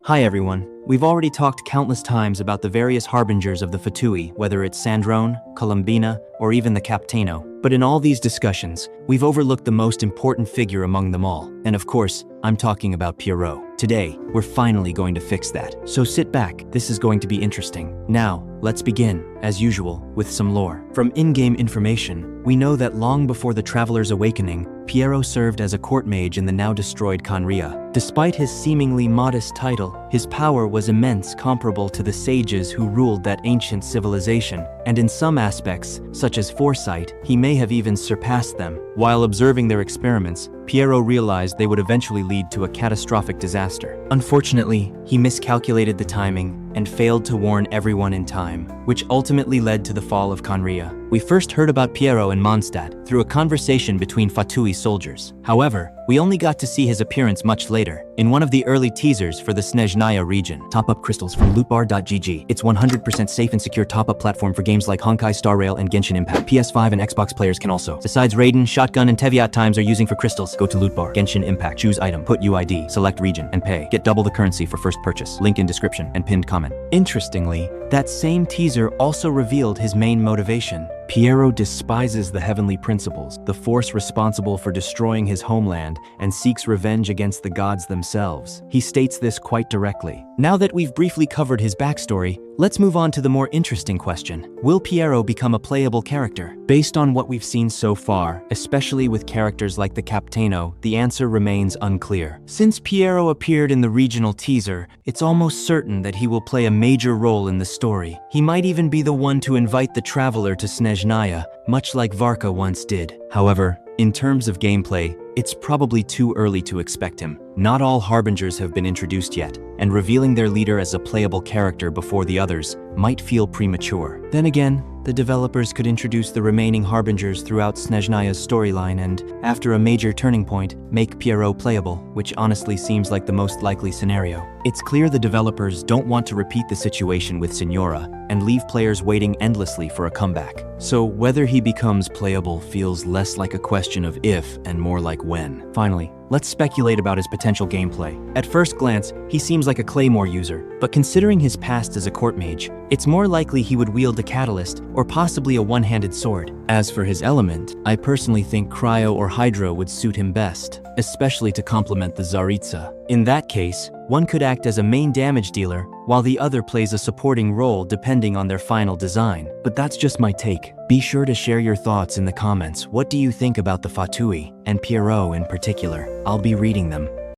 Hi everyone. We've already talked countless times about the various harbingers of the Fatui, whether it's Sandrone, Columbina, or even the Captano. But in all these discussions, we've overlooked the most important figure among them all. And of course, I'm talking about Pierro. Today, we're finally going to fix that. So sit back, this is going to be interesting. Now, let's begin, as usual, with some lore. From in-game information, we know that long before the Traveler's Awakening, Pierro served as a court mage in the now-destroyed Conria. Despite his seemingly modest title, his power was immense, comparable to the sages who ruled that ancient civilization, and in some aspects, such as foresight, he may have even surpassed them. While observing their experiments, Pierro realized they would eventually lead to a catastrophic disaster. Unfortunately, he miscalculated the timing and failed to warn everyone in time, which ultimately led to the fall of Conria. We first heard about Pierro in Mondstadt through a conversation between Fatui soldiers. However, we only got to see his appearance much later, in one of the early teasers for the Snezhnaya region. Top up crystals from lootbar.gg. It's 100% safe and secure top-up platform for games like Honkai Star Rail and Genshin Impact. PS5 and Xbox players can also. Besides Raiden, Shotgun, and Teviat times are using for crystals. Go to lootbar, Genshin Impact, choose item, put UID, select region, and pay. Get double the currency for first purchase. Link in description and pinned comment. Interestingly, that same teaser also revealed his main motivation. Pierro despises the heavenly principles, the force responsible for destroying his homeland, and seeks revenge against the gods themselves. He states this quite directly. Now that we've briefly covered his backstory, let's move on to the more interesting question. Will Pierro become a playable character? Based on what we've seen so far, especially with characters like the Captano, the answer remains unclear. Since Pierro appeared in the regional teaser, it's almost certain that he will play a major role in the story. He might even be the one to invite the Traveler to Snezhnaya, much like Varka once did. However, in terms of gameplay, it's probably too early to expect him. Not all harbingers have been introduced yet, and revealing their leader as a playable character before the others might feel premature. Then again, the developers could introduce the remaining harbingers throughout Snezhnaya's storyline and, after a major turning point, make Pierro playable, which honestly seems like the most likely scenario. It's clear the developers don't want to repeat the situation with Signora and leave players waiting endlessly for a comeback. So whether he becomes playable feels less like a question of if and more like when. Finally, let's speculate about his potential gameplay. At first glance, he seems like a Claymore user, but considering his past as a court mage, it's more likely he would wield a catalyst or possibly a one-handed sword. As for his element, I personally think Cryo or Hydro would suit him best, especially to complement the Tsaritsa. In that case, one could act as a main damage dealer, while the other plays a supporting role depending on their final design. But that's just my take. Be sure to share your thoughts in the comments. What do you think about the Fatui, and Pierro in particular? I'll be reading them.